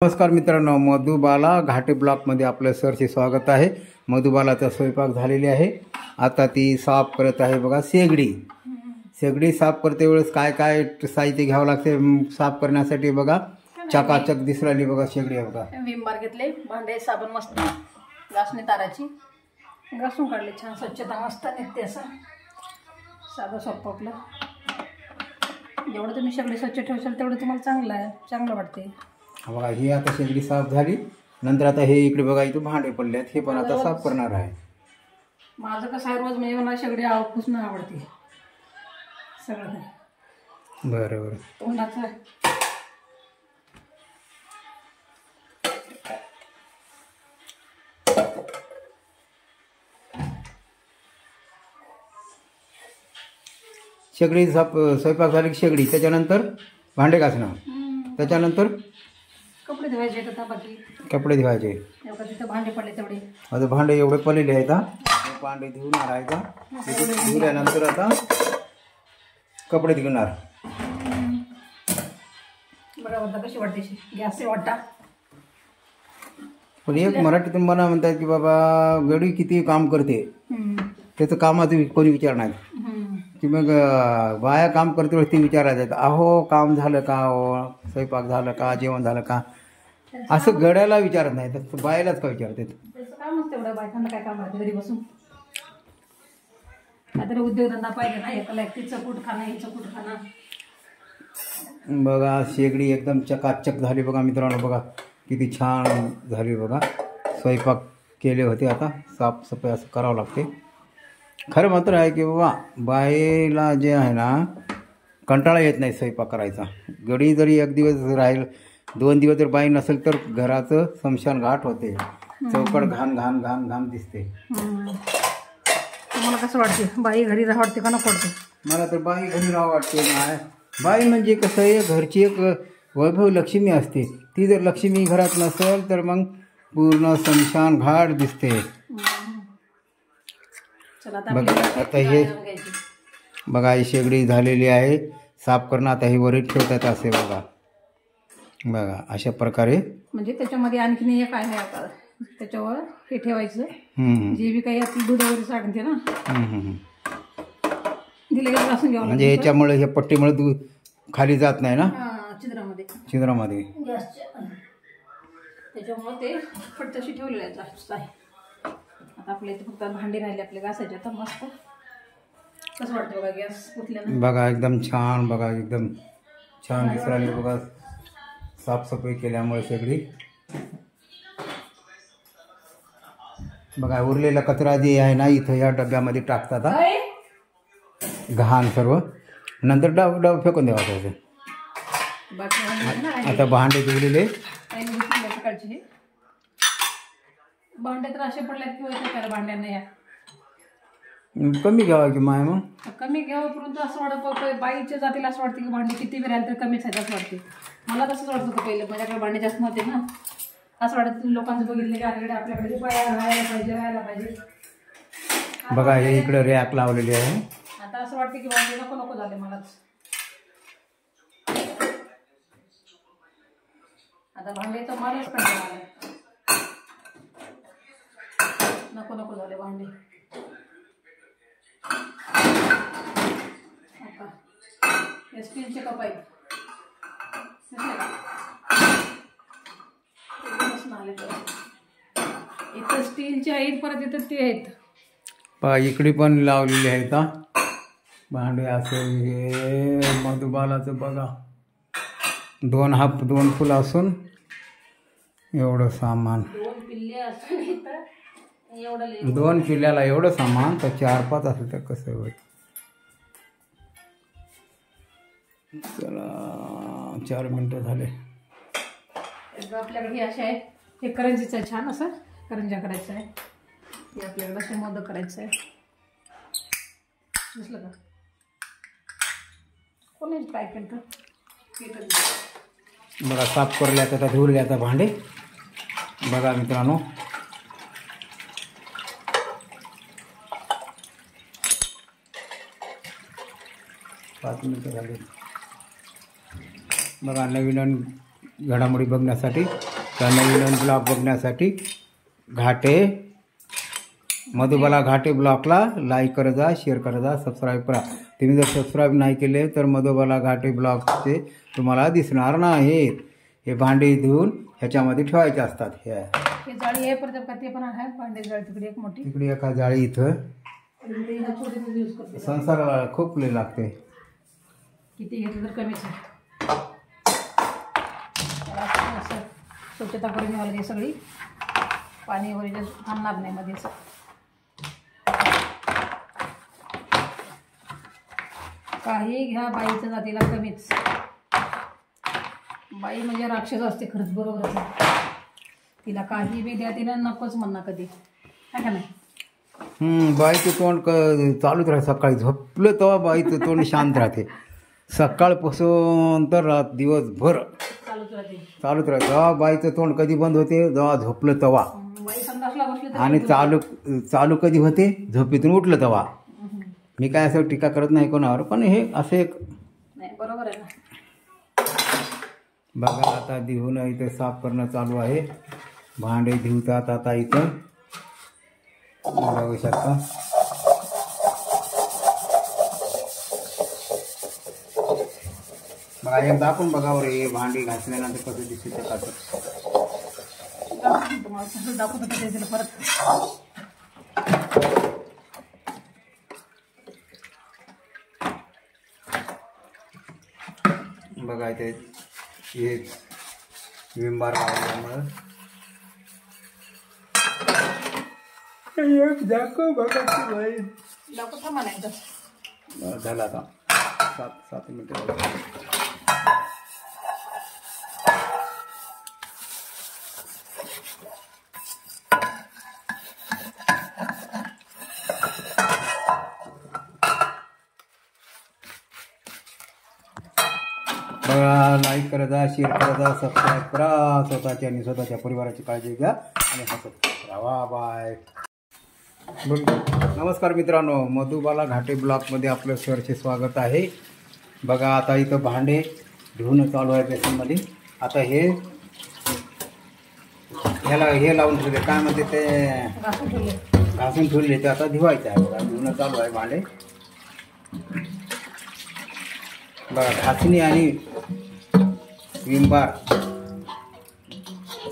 नमस्कार मित्रांनो, मधुबाला घाटे ब्लॉकमध्ये आपलं सरचे स्वागत आहे. मधुबालाचा स्वयंपाक झालेली आहे. आता ती साफ करत आहे. बघा, शेगडी साफ करते वेळेस काय काय साहित्य घ्यावं लागते साफ करण्यासाठी. बघा, चकाचक दिसराली. बघा, शेगडी आहे. बघा, विम बार घेतले, भांडे साबण मस्त घासणी ताराची घासून काढले. छान स्वच्छता मस्त निघते. असं साधं सोपं आपलं. जेवढं तुम्ही शेगडी स्वच्छ ठेवशाल तेवढं तुम्हाला चांगलं वाटते. बघा, ही आता शेगडी साफ झाली. नंतर आता हे इकडे बघा, इथं भांडे पडले आहेत, हे पण आता साफ करणार आहे. माझं कसं आहे, रोज म्हणजे मला शेगडी पुसणं आवडते सगळं. बरं, तोंडाचं शेगडी साफ स्वयंपाक झाली की शेगडी, त्याच्यानंतर भांडे घासणं, त्याच्यानंतर कपडे धुवायचे. आता बाकी कपडे धुवायचे. तिथं भांडे पडले तेवढे. आता भांडे एवढे पडलेले आहेत. भांडे धुवणार आहे. धुल्यानंतर आता कपडे धुणार. बघा बघा कशी वाटते गॅस वाटा. पण एक मराठीतून मला म्हणतात की बाबा गडी किती काम करते, त्याचं कामाचं कोणी विचार नाही. की मग बाया काम करते वेळेस ती विचारायचं, अहो काम झालं का, हो स्वयंपाक झालं का, जेवण झालं का, असं गड्याला विचारत नाही, तर बायालाच का विचारते. त्याचं काम असतं एवढं. बायकांना काय काम राहते घरी बसून. काहीतरी उद्योगधंदा पाहिजे ना. एकाला एकटीचं कुठ खाणं, हिचं कुठ खाणं. बघा, शेगडी एकदम चकाचक झाली. बघा मित्रांनो, बघा किती छान झाली. बघा, स्वयंपाक केले होते, आता साफसफाई असं करावं लागते. खरं मात्र आहे की बाबा बाईला जे आहे ना, कंटाळा येत नाही स्वयंपाक करायचा. गडी जरी एक दिवस राहील, 2 दिवस जर बाई नसेल तर घराचं शमशान घाट होते. चौकट घाण घाण घाण घाण दिसते. मला कसं वाटते, बाई घरी राहा वाटते का नको वाटते? मला तर बाई घरी राहा वाटते. बाई म्हणजे कसं आहे, घरची एक वैभव लक्ष्मी असते. ती जर लक्ष्मी घरात नसेल तर मग पूर्ण शमशान घाट दिसते. बघा, आता हे बघा, ही शेगडी झालेली आहे. साफ करणं आता हे वरीत ठेवतात असे. बघा बघा, अशा प्रकारे. म्हणजे त्याच्यामध्ये आणखीन एक आहे आता, त्याच्यावर हे ठेवायचं. जे बी काही आपली दूध वगैरे साठते ना, दिले घासून घ्यावं. म्हणजे याच्यामुळे हे पट्टीमुळे दूध खाली जात नाही ना छिद्रामध्ये. त्याच्यामुळे ते फट तशी ठेवलेलं आहे. आता आपल्या इथे फक्त भांडी राहिले आपले घासायचे. आता मस्त कसं वाटतं बघा गॅस कुठल्यानं. बघा, एकदम छान. बघा, एकदम छान दिसू राहिली. बघा, साफसफाई केल्यामुळे शेगडी. बघा, उरलेला कचरा जे आहे ना, इथं या डब्यामध्ये टाकतात घाण सर्व. नंतर डब फेकून द्यावा त्याचे. आता भांडे धुवलेले. भांडे तर असे पडल्यात की होतं भांड्यांना. या कमी घ्यावा की माय, मग कमी घ्यावं. परंतु असं वाटतं बाईच्या जातीला असं वाटतं की भांडी किती बी राहील तर कमीच आहेत असं वाटते. मला तसंच वाटत होतं पहिलं. माझ्याकडे भांडे जास्त नव्हते ना. असं वाटत लोकांचं बघितलं की आपल्याकडे बाया राहायला पाहिजे. बघा, हे इकडे रॅक लावलेली आहे. आता असं वाटतं की भांडे नको झाले मलाच. आता भांडे तर मारच पाहिजे. नको झाले भांडे. आता स्टीलचे कप आहेत. इथं स्टीलचे आहेत, परत इथं ते आहेत. पहा, इकडे पण लावलेले आहेत भांडे. असं हे मधुबालाचं बघा, 2 हाफ 2 फुलं असून एवढं सामान. 2 किल्ल्याला एवढं सामान, तर 4-5 असेल तर कसं होईल. चला, 4 मिनटं झाले. आपल्याकडे हे असे आहेत. हे करंजीचं आहे, छान असं करंजा करायचं आहे. हे आपल्याकडे असे मोदक करायचं आहे. दिसलं का कोणी काय केलं तर. बघा, साफ करले आता धुवले आता भांडे. बघा मित्रांनो, पाच मिनटं झाले. बघा, नवीन घडामोडी बघण्यासाठी, त्या नवीन ब्लॉग बघण्यासाठी मधुबाला घाटे ब्लॉगला लाईक करत जा, शेअर करत जा, सबस्क्राईब करा. तुम्ही जर सबस्क्राईब नाही केले तर मधुबाला घाटे ब्लॉगचे तुम्हाला दिसणार नाहीत. हे भांडी धुवून ह्याच्यामध्ये ठेवायचे असतात. हे जाळी आहे परत ते पण आहे भांडे जाळी तिकडे एक मोठी, तिकडे एका जाळी इथं संसाराला खूप लय लागते. किती घेतलं तर कमीच आहे. स्वच्छता करून घ्यावी सगळी, पाणी वगैरे थांबणार नाही मध्ये. काही घ्या बाईच्या जातीला कमीच. बाई म्हणजे राक्षस असते खरंच, बरोबरच आहे. तिला काही बी द्या तिला नकोच म्हणणार कधी, आहे का नाही. बाईचं तोंड चालूच राहते. सकाळी झोपलं तेव्हा बाईचं तोंड शांत राहते. सकाळपासून तर दिवसभर चालूच राहते. जेव्हा बाईचं तोंड कधी बंद होते, जेव्हा झोपलं तेव्हा. बाई संडासला बसली तर आणि चालू कधी होते, झोपेतून उठलं तेव्हा. मी काय असं टीका करत नाही कोणावर, पण हे असे एक नाही, बरोबर आहे ना. बघा आता धुवून इथं साफ करणं चालू आहे. भांडे धुवतात आता इथं बघू शकता. बघा एकदा आपण बघावर हे भांडी घासल्यानंतर कसं दिसते ते कसं दाखवतो परत. बघा इथे हे विंबार लावल्यामुळं झालं आता 7 मिनिटं. बघा लाईक करा जा, शेअर करा जा, सबस्क्राईब करा. स्वतःची आणि स्वतःच्या परिवाराची काळजी घ्या आणि हसत राहा. बाय. नमस्कार मित्रांनो, मधुबाला घाटे ब्लॉगमध्ये आपलं सहर्ष स्वागत आहे. बघा आता इथं भांडे धुवणं चालू आहे बेसनमध्ये. आता हे लावून ठेवले, काय म्हणते ते, घासून ठेवले ते आता धुवायचं आहे. बघा धुवणं चालू आहे भांडे. बघा घासणी आणि विंबार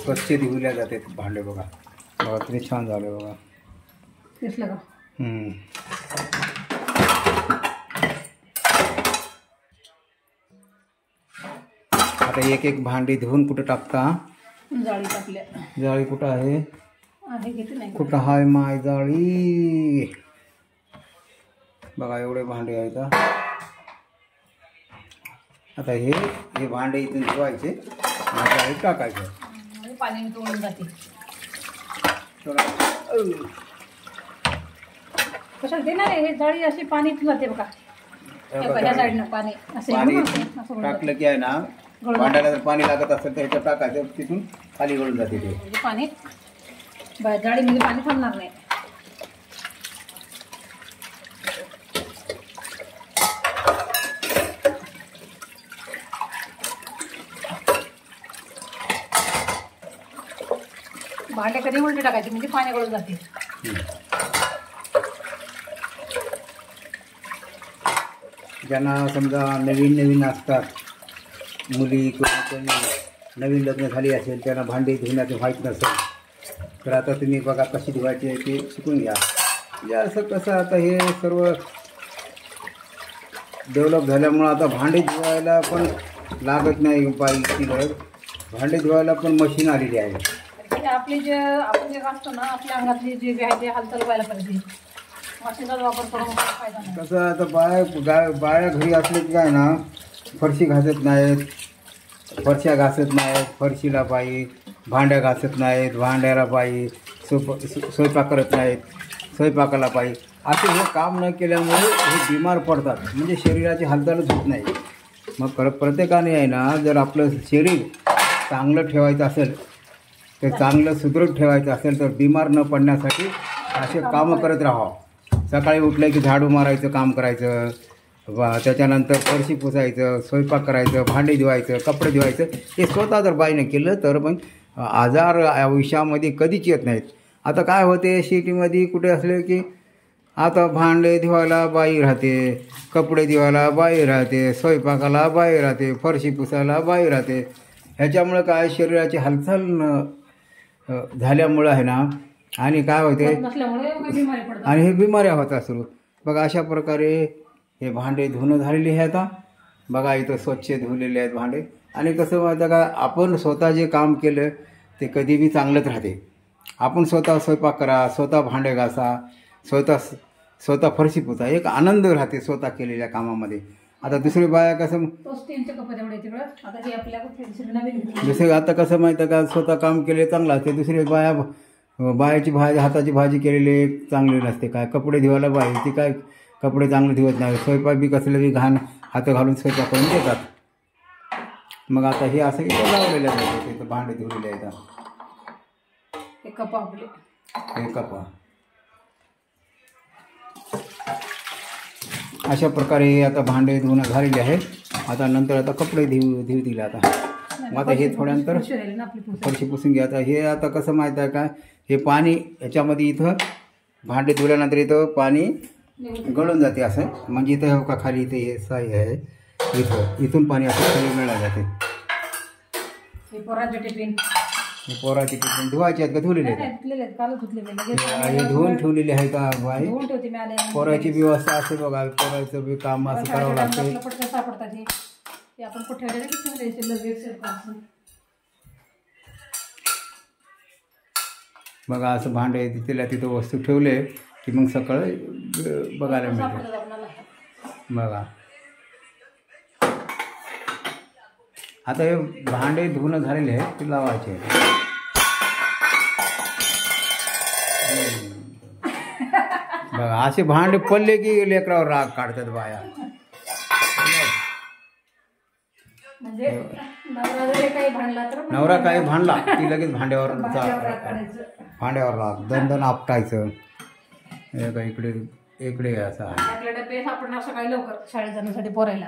स्वच्छ धुवल्या जाते भांडे. बघा किती छान झाले. बघा दिसलं का. आता एक एक भांडी धुवून कुठं टाकता. जाळी टाकल्या. जाळी कुठं आहे, घेते नाही कुठं हाय माय जाळी. बघा एवढे भांडे आहेत. आता हे भांडे इथून धुवायचे आणि जाळी टाकायचं. पाणी तोडून जाते. कशाला देणार आहे हे जाळी, अशी पाणी जाते बघा. ह्या साईडनं पाणी असं टाकलं की आहे ना, भांड्याला जर पाणी लागत असेल तर ह्याच्यात टाकायचं, तिथून खाली गळून जाते ते पाणी. जाळीमध्ये पाणी थांबणार नाही. भांडे कधी उलटे टाकायचे म्हणजे पाणी गळून जाते. ज्यांना समजा नवीन असतात, मुली किंवा कोणी नवीन लग्न झाली असेल, त्यांना भांडी धुण्याचं माहीत नसेल, तर आता तुम्ही बघा कशी धुवायची आहे ते शिकून घ्या. म्हणजे असं कसं आता हे सर्व डेव्हलप झाल्यामुळं आता भांडी धुवायला पण लागत नाही बाईची गरज. भांडी धुवायला पण मशीन आलेली आहे. आपली आपण जे घासतो ना, आपल्या अंगातली जे आहे ते हालचाल व्हायला पाहिजे. मशीनचा वापर करून फायदा नाही. कसं आता बाया घरी असले की काय ना, फरशी घासत नाहीत, फरशा घासत नाहीत, फरशीला बाई, भांड्या घासत नाहीत, भांड्याला बाई, स्वयंपाक करत नाहीत, स्वयंपाकाला बाई. असे हे काम न केल्यामुळे हे बिमार पडतात, म्हणजे शरीराची हालचालच होत नाही. मग प्रत्येकाने आहे ना, जर आपलं शरीर चांगलं ठेवायचं असेल, तर चांगलं सुदृढ ठेवायचं असेल, तर बिमार न पडण्यासाठी असे कामं करत राहावं. सकाळी उठलं की झाडू मारायचं काम करायचं, त्याच्यानंतर फरशी पुसायचं, स्वयंपाक करायचं, भांडी धुवायचं, कपडे धुवायचं, हे स्वतः जर बाईने केलं तर मग आजार आयुष्यामध्ये कधीच येत नाहीत. आता काय होते सिटीमध्ये कुठे असले की आता भांडे धुवायला बाई राहते, कपडे धुवायला बाई राहते, स्वयंपाकाला बाई राहते, फरशी पुसायला बाई राहते. ह्याच्यामुळं काय शरीराची हालचाल झाल्यामुळं आहे ना, आणि काय होते आणि हे बिमाऱ्या होतात सुरू. बघा अशा प्रकारे हे भांडे धुणं झालेले आहे. आता बघा इथं स्वच्छ धुवलेले आहेत भांडे. आणि कसं माहिती का, आपण स्वतः जे काम केलं ते कधी बी चांगलंच राहते. आपण स्वतः स्वयंपाक करा, स्वतः भांडे घासा, स्वतः फरशी पुसा, एक आनंद राहते स्वतः केलेल्या कामामध्ये. आता दुसरी बाया कसं दुसरे आता कसं माहिती का, स्वतः काम केले चांगलं असते. दुसरी बायाची हाताची भाजी केलेली चांगली नसते. काय कपडे धुवायला बाई ती काय कपडे चांगले धुवत नाही, स्वयंपाक बी कसलं बी घाण हात घालून स्वयंपाक करून देतात. मग आता हे असं इथं लावलेलं आहे, तिथं भांडे धुवलेले आहेत. हे कपा अशा प्रकारे आता भांडे धुवणं झालेले आहे. आता नंतर आता कपडे दिले. आता हे थोड्यानंतर फरशी पुसून घ्या. आता हे आता कसं माहीत आहे का, हे पाणी याच्यामध्ये इथं भांडे धुल्यानंतर इथं पाणी गळून जाते असं. म्हणजे इथं हो का खाली इथे हे साई आहे, इथून पाणी असं खाली मिळालं जाते. हे पोराचे टिफिन धुवायचे आहेत का धुलेले आहेत? हे धुवून ठेवलेले आहे का बाई? पोराची व्यवस्था असते बघा, पोराचं बी काम असं करावं लागतं. बघा असं भांडे तिथं वस्तू ठेवले की मग सकाळ बघायला मिळते. बघा आता हे भांडे धुणं झालेले आहेत ते लावायचे. बघा असे भांडे पडले की लेकरावर राग काढतात बाया. नवरा काही भांडला की लगेच भांड्यावर राग दन आपटायचं. इकडे असं आहे सकाळी लवकर शाळेत जाण्यासाठी पोरायला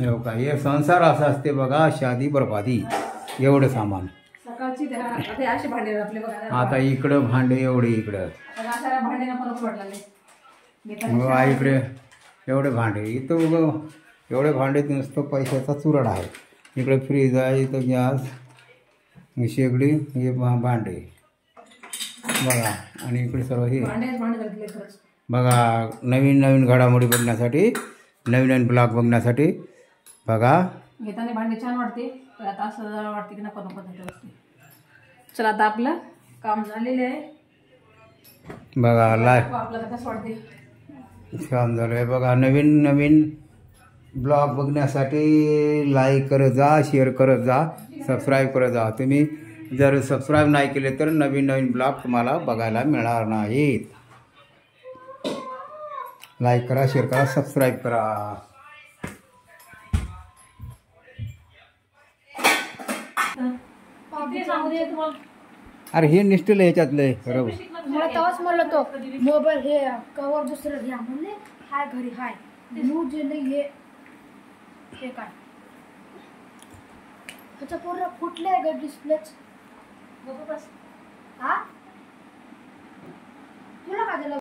हो का. हे संसार असा असते बघा, शादी बरबादी एवढं सामान. आता इकडं भांडे एवढे, इकडं इकडे एवढे भांडे, इथं एवढे भांडे नुसतं पैशाचा चुरड आहे. इकडे फ्रीज आहे, इथं गॅस, शेगडी, हे भांडे बघा. आणि इकडे सर्व हे बघा नवीन घडामोडी बघण्यासाठी, नवीन ब्लॉग बघण्यासाठी बघा. घेताना भांडे छान वाटते, पण आता असं वाटते की नको. चला आता आपलं काम झालेलं आहे बघा. आपल्याला कसं वाटते, छान झालं आहे बघा. नवीन ब्लॉग बघण्यासाठी लाईक करत जा, शेअर करत जा, सबस्क्राईब करत जा. तुम्ही जर सबस्क्राईब नाही केले तर नवीन ब्लॉग तुम्हाला बघायला मिळणार नाहीत. लाईक करा, शेअर करा, सबस्क्राईब करा. अरे हे निष्ठेला ह्याच्यातलं बरोबर. मला तेव्हाच म्हणलं तो मोबाईल हे कवर दुसरं घ्या म्हणले. हाय घरी हाय न्यूज नाही हे काय त्याचा पूर्ण फुटले आहे ग डिस्प्लेच. हा तुला काय झालं?